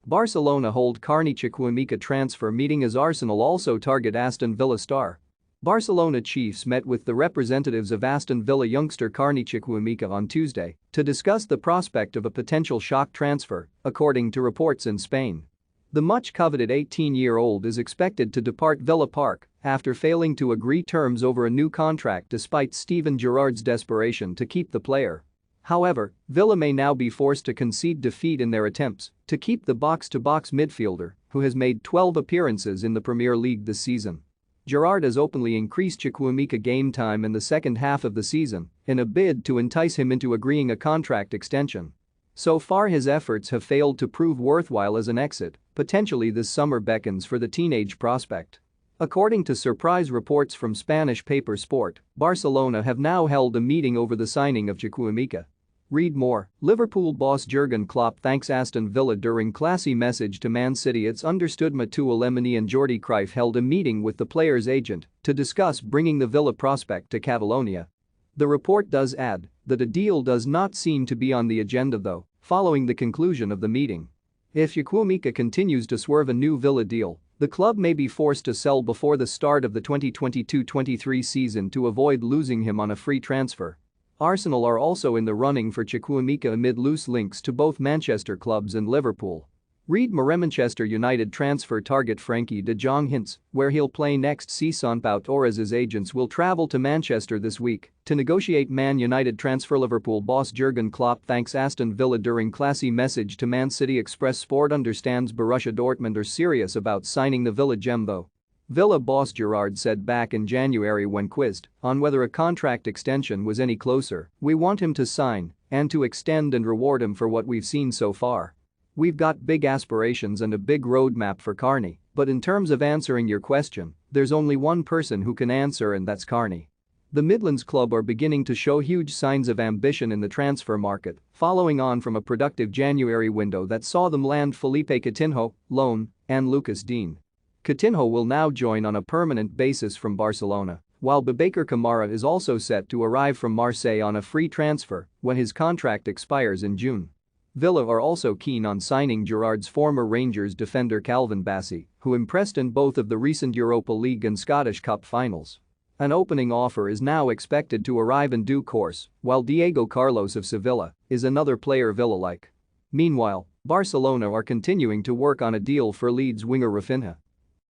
Barcelona hold Carney Chukwuemeka transfer meeting as Arsenal also target Aston Villa star. Barcelona chiefs met with the representatives of Aston Villa youngster Carney Chukwuemeka on Tuesday to discuss the prospect of a potential shock transfer, according to reports in Spain. The much-coveted 18-year-old is expected to depart Villa Park after failing to agree terms over a new contract despite Steven Gerrard's desperation to keep the player. However, Villa may now be forced to concede defeat in their attempts to keep the box-to-box midfielder, who has made 12 appearances in the Premier League this season. Gerrard has openly increased Chukwuemeka game time in the second half of the season in a bid to entice him into agreeing a contract extension. So far his efforts have failed to prove worthwhile as an exit. Potentially this summer beckons for the teenage prospect. According to surprise reports from Spanish paper Sport, Barcelona have now held a meeting over the signing of Chukwuemeka. Read more. Liverpool boss Jurgen Klopp thanks Aston Villa during classy message to Man City. It's understood Mateu Alemany and Jordi Cruyff held a meeting with the player's agent to discuss bringing the Villa prospect to Catalonia. The report does add that a deal does not seem to be on the agenda though, following the conclusion of the meeting. If Chukwuemeka continues to swerve a new Villa deal, the club may be forced to sell before the start of the 2022-23 season to avoid losing him on a free transfer. Arsenal are also in the running for Chukwuemeka amid loose links to both Manchester clubs and Liverpool. Read more. Manchester United transfer target Frenkie de Jong hints where he'll play next season. Pau Torres' agents will travel to Manchester this week to negotiate Man United transfer. Liverpool boss Jurgen Klopp thanks Aston Villa during classy message to Man City. Express Sport understands Borussia Dortmund are serious about signing the Villa gem though. Villa boss Gerrard said back in January when quizzed on whether a contract extension was any closer, "We want him to sign and to extend and reward him for what we've seen so far. We've got big aspirations and a big roadmap for Carney, but in terms of answering your question, there's only one person who can answer and that's Carney." The Midlands club are beginning to show huge signs of ambition in the transfer market, following on from a productive January window that saw them land Felipe Coutinho, loan, and Lucas Digne. Coutinho will now join on a permanent basis from Barcelona, while Boubacar Kamara is also set to arrive from Marseille on a free transfer when his contract expires in June. Villa are also keen on signing Gerrard's former Rangers defender Calvin Bassey, who impressed in both of the recent Europa League and Scottish Cup finals. An opening offer is now expected to arrive in due course, while Diego Carlos of Sevilla is another player Villa like. Meanwhile, Barcelona are continuing to work on a deal for Leeds winger Rafinha.